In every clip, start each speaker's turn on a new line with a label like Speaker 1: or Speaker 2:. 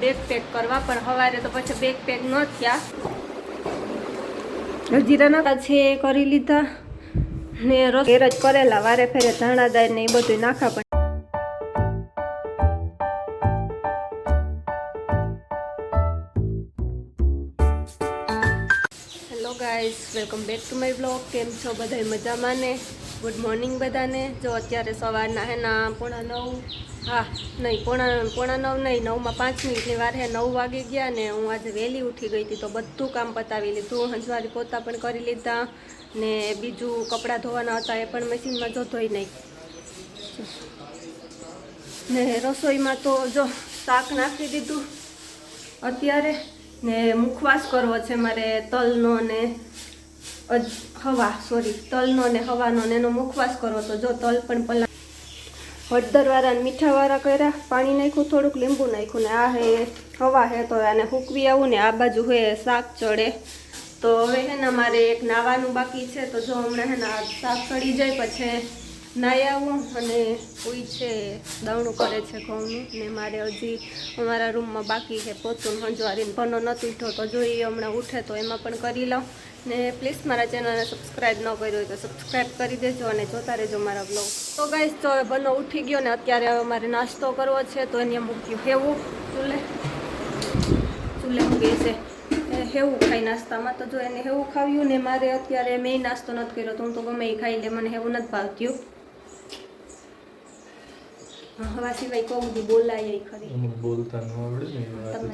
Speaker 1: Bag pack કરવા, પણ સવારે તો પછી બેગ પેક ન થયા. જીરાના છે કરી લીધા ને ઘેર જ કરેલા, વારે ફેરે ધાણાદાળ ને એ બધું નાખા. પણ hello guys, welcome back to my blog. કેમ છો બધા? મજામાં ને? ગુડ મોર્નિંગ બધાને. જો અત્યારે સવારના હે ના 8:30, હા નહીં પોણા 9 નહીં, 9:05 વાર હે. 9 વાગી ગયા ને હું આજે વહેલી ઉઠી ગઈ હતી, તો બધું કામ પતાવી લીધું. હંજવારી પોતા પણ કરી લીધા ને બીજું કપડાં ધોવાના હતા એ પણ મશીનમાં જો ધોઈ નાખી. ને રસોઈમાં તો જો શાક નાખી દીધું અત્યારે, ને મુખવાસ કરવો છે મારે તલનો ને તલનો ને હવાનો ને એનો મુખવાસ કરવો. તો જો તલ પણ પલા હળદરવાળા ને મીઠાવાળા કર્યા, પાણી નાખ્યું, થોડુંક લીંબુ નાખ્યું ને આ હે હવા હે. તો આને હૂકવી આવું ને આ બાજુ હે શાક ચડે. તો હવે હે ને મારે એક નાવાનું બાકી છે. તો જો હમણાં હે ને શાક ચડી જાય પછી નાહી આવું. અને કોઈ છે દવણું કરે છે ઘઉંનું, ને મારે હજી અમારા રૂમમાં બાકી છે પોતું હંજવારીને ભનો નથી ઉઠો. તો જોઈએ હમણાં ઉઠે તો એમાં પણ કરી લઉં. ને પ્લીઝ મારા ચેનલને સબસ્ક્રાઈબ ન કર્યું હોય તો સબસ્ક્રાઈબ કરી દેજો અને જોતા રહેજો મારા બ્લોગ. તો ગાઈસ, તો બનો ઉઠી ગયો ને અત્યારે હવે મારે નાસ્તો કરવો છે. તો એને મૂક્યું હેવું ચૂલે મૂકી છે હેવું ખાઈ નાસ્તામાં. તો જો એને હેવું ખાવ્યું ને મારે અત્યારે મેં નાસ્તો નથી કર્યો. તો હું તો ગમે એ ખાઈ લે, મને હેવું નથી ભાવતું. હવા સિવાય કહું બધી બોલાય ખરી,
Speaker 2: બોલતા ન આવડે ને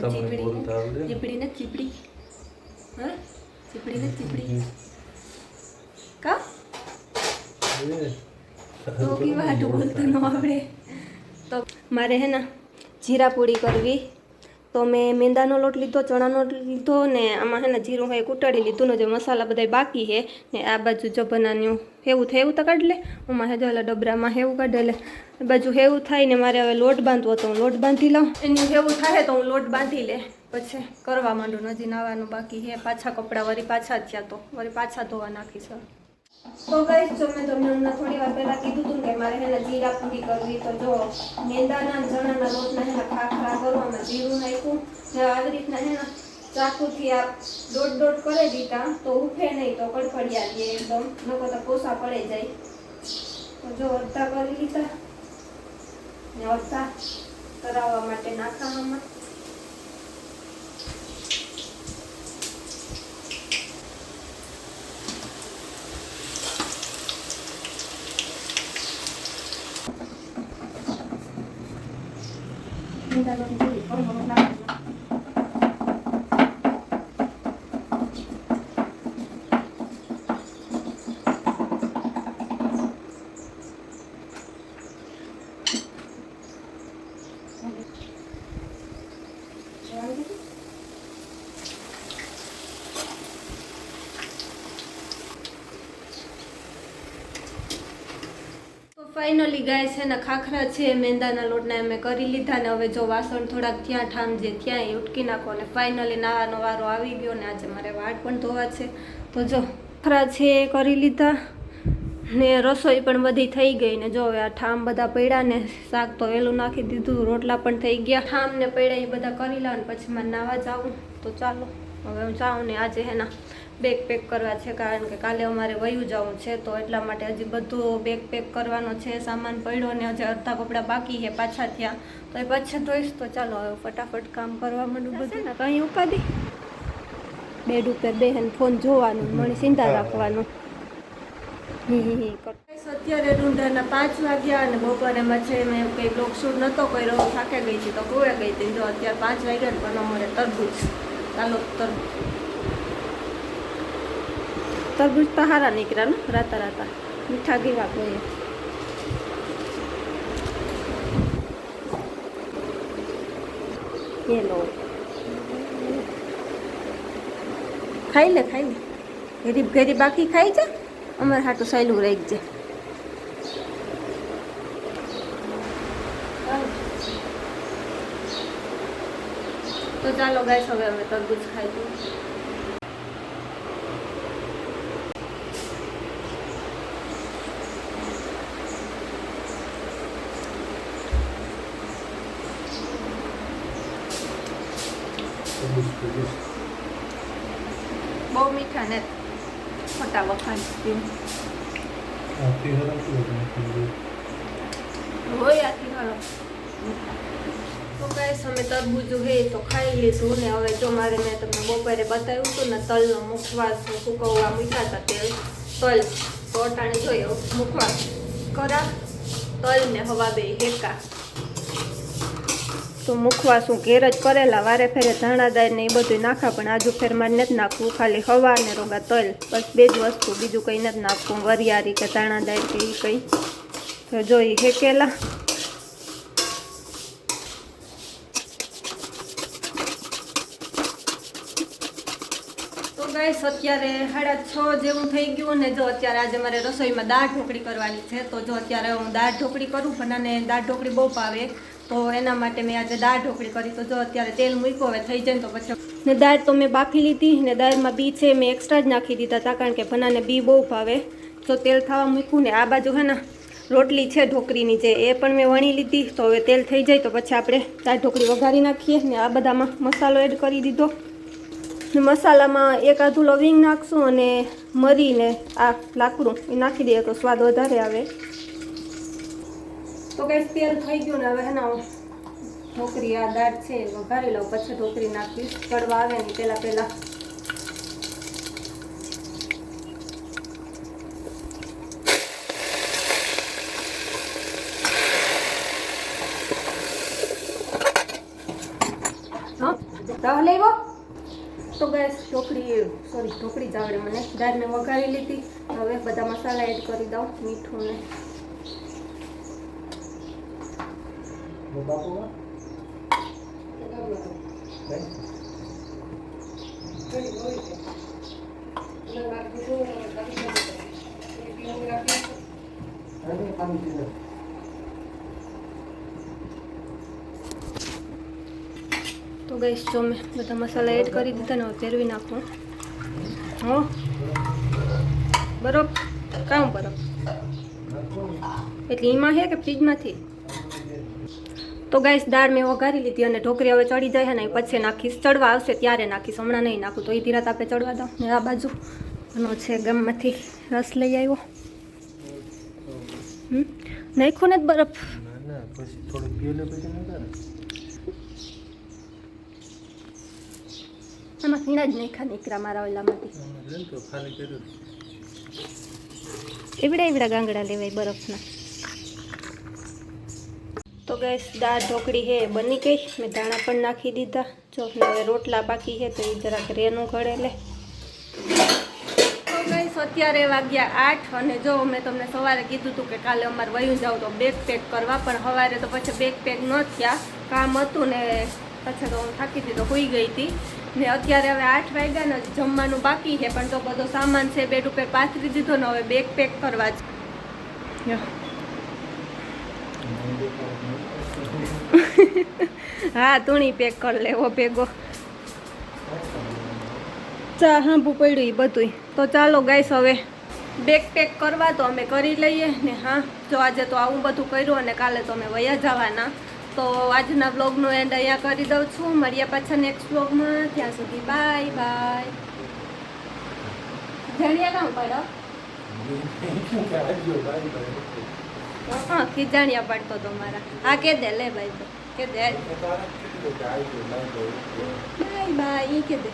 Speaker 2: તમને બોલતા આવડે.
Speaker 1: ચીપડી ને ચીપડી, હા ચીપડી ને ચીપડી કા તો કેવા હાટું બોલતા ન આવડે. તો મારે હે ને જીરા પૂરી કરવી. તો મેં મેંદાનો લોટ લીધો, ચણાનો લોટ લીધો ને આમાં હે ને જીરું હોય કૂટાડી લીધું ને જે મસાલા બધા બાકી છે. ને આ બાજુ જો બનાવ્યું હેવું થાય એવું તો કાઢ લે. હું હે જો ડબરામાં હેવું કાઢે લે. બાજુ હેવું થાય ને મારે હવે લોટ બાંધવો, તો હું લોટ બાંધી લઉં. એની હેવું થાય તો હું લોટ બાંધી લે પછી કરવા માંડું. હજી નાવાનું બાકી છે. પાછા કપડાં વળી પાછા જ થયા, તો વળી પાછા ધોવા નાખીશ. તો ગાઈસ, જો મેં તમને હમણાં થોડી વાર પહેલાં કીધું હતું કે મારે હે ને જીરા પૂરી કરવી. તો જો મેંદાના ચણાના લોટના હે ને ખાખરા કરવામાં જીરું નાખ્યું ને આવી રીતના હે ને ચાકુથી આ દોટ કરી દીધા. તો ઉઠે નહીં તો કડકડિયા દે એકદમ, નકો તો કોસા પડે જાય. તો જો અડધા કરી લીધા ને અડધા કરાવવા માટે નાખાવામાં. ફાઇનલી ગાય છે ને ખાખરા છે મેંદાના લોટના મેં કરી લીધા ને હવે જો વાસણ થોડાક ત્યાં ઠામ જે ત્યાં ઉટકી નાખો. ને ફાઇનલી નાવાનો વારો આવી ગયો ને આજે મારે વાળ પણ ધોવા છે. તો જો ખાખરા છે કરી લીધા ને રસોઈ પણ બધી થઈ ગઈ. ને જો હવે આ ઠામ બધા પડ્યા ને શાક તો વહેલું નાખી દીધું, રોટલા પણ થઈ ગયા. ઠામ ને પડ્યા એ બધા કરી લા ને પછી મારે નાવા જાઉં. તો ચાલો હવે હું જાઉં ને આજે હે ના બેગ પેક કરવા છે, કારણ કે કાલે અમારે વયું જવું છે. તો એટલા માટે હજી બધું બેગ પેક કરવાનો છે. સામાન પડ્યો ને હજી અડધા કપડાં બાકી છે પાછા થયા, તો એ પછી ધોઈશ. તો ચાલો હવે ફટાફટ કામ કરવા માંડું બધું. ને કંઈ ઉપાધી બેડ ઉપર બેહન ફોન જોવાનું, મને ચિંતા રાખવાનું. અત્યારે રૂંઢાના 5 વાગ્યા અને બપોરે છે મેં કંઈ બ્લોગ શૂટ નહોતો કર્યો, થાકે ગઈ હતી તો ગોળે ગઈ હતી. જો અત્યારે 5 વાગ્યા પણ અમારે તરબૂચ, ચાલો તરબૂચ તો સારા નીકળ્યા ને રાતા મીઠા ગીવા કોઈ. લો ખાઈ લે ગરીબ બાકી ખાઈ જા, અમારે હાટું સહેલું રહી જાય. તો ચાલો ગાઈસ હવે અમે તરબૂચ ખાઈ લઈએ. બહુ મીઠા ને ખોટા વખાણ હોય આથી હાલો. તો ગાઈસ અમે તરબૂચ હે તો ખાઈ લીધું ને હવે જો મારે મેં તમને બપોરે બતાવ્યું હતું ને તલનો મુખવાસ સુકવવા મૂક્યા હતા તેલ તલ તો અટાણે જોયો મુખવાસ કરા તલ ને હવા બે હેકા તો મુખવાસ હું ઘેર જ કરેલા વારે ફેરે ધાણાદાર ને એ બધું નાખા પણ આજુ ફેર મારે નથી નાખવું ખાલી હવા ને રોગા તલ બસ બે જ વસ્તુ બીજું કંઈ નથી નાખવું વરિયારી કે ધાણાદાર કે એ કંઈ તો જોઈ હેકેલા ગાઈસ અત્યારે 6:30 જેવું થઈ ગયું ને જો અત્યારે આજે મારે રસોઈમાં દાળ ઢોકળી કરવાની છે તો જો અત્યારે હું દાળ ઢોકળી કરું પણ અને દાળ ઢોકળી બહુ ભાવે તો એના માટે મેં આજે દાળ ઢોકળી કરી તો જો અત્યારે તેલ મૂક્યું હવે થઈ જાય તો પછી ને દાળ તો મેં બાફી લીધી ને દાળમાં બી છે મેં એક્સ્ટ્રા જ નાખી દીધા હતા કારણ કે ભનાને બી બહુ ભાવે તો તેલ થવા મૂક્યું ને આ બાજુ હે ને રોટલી છે ઢોકળીની જે એ પણ મેં વણી લીધી તો હવે તેલ થઈ જાય તો પછી આપણે દાળ ઢોકળી વઘારી નાખીએ ને આ બધામાં મસાલો એડ કરી દીધો મસાલામાં એક આધું લવિંગ નાખશું અને મરીને આ લાકડું એ નાખી દઈએ તો સ્વાદ વધારે આવે તો ગેસ તેલ થઈ ગયું ને હવે હે ને ઢોકળી આ દાળ છે વઘારી લઉં પછી ઢોકળી નાખીશ ચડવા આવે ને પહેલાં હા લેવો તો ગેસ ઢોકળી જ આવડે મને દાળ મેં વઘારી લીધી હવે બધા મસાલા એડ કરી દઉં મીઠું ને તો ગઈશ જો મેં બધા મસાલા એડ કરી દીધા ને હવે ફેરવી નાખું હો બરોબર કામ બરોબર એટલે એમાં છે કે ફ્રીજમાંથી તો ગાઈસ દાળ મેં વઘારી લીધી અને ઢોકળી હવે ચડી જાય ને પછી નાખીશ ચડવા આવશે ત્યારે નાખીશ હમણાં નહીં નાખું તો એ ધીરાત આપણે ચડવા દઉં ને આ બાજુ એનો છે ગામમાંથી રસ લઈ આવ્યો નાખ્યું ને જ બરફ આમાં હીણા જ નાખ્યા નીકળ્યા મારા ઓલામાંથી એવડા ગાંગડા લેવાય બરફના તો ગેસ દાળ ઢોકળી હે બની ગઈ મેં ધાણા પણ નાખી દીધા જો હવે રોટલા બાકી છે તો એ જરાક રેનું ઘડે લે તો ગઈશ અત્યારે વાગ્યા 8 અને જો મેં તમને સવારે કીધું હતું કે કાલે અમારે વયું જાવ તો બેગ પેક કરવા પણ સવારે તો પછી બેગ પેક ન થયા કામ હતું ને પછી તો હું થાકી હતી તો હોઈ ગઈ હતી ને અત્યારે હવે 8 વાગ્યા ને જમવાનું બાકી છે પણ તો બધો સામાન છે બેડ ઉપર પાથરી દીધો ને હવે બેગ પેક કરવા જ હા તુણી પેક કરી લેવો ભેગો ચા હાંભું પડ્યું એ બધું તો ચાલો ગાઈસ હવે બેગ પેક કરવા તો અમે કરી લઈએ ને હા જો આજે તો આવું બધું કર્યું અને કાલે તો અમે વયા જવાના તો આજના વ્લોગનો એન્ડ અહીંયા કરી દઉં છું મળ્યા પાછા નેક્સ્ટ વ્લોગમાં ત્યાં સુધી બાય બાય જાણ્યા કામ પડો હા ખીજાણિયા પાડતો તો મારા હા કે દે લે ભાઈ તો કે દે બાય બાય ઈ કે દે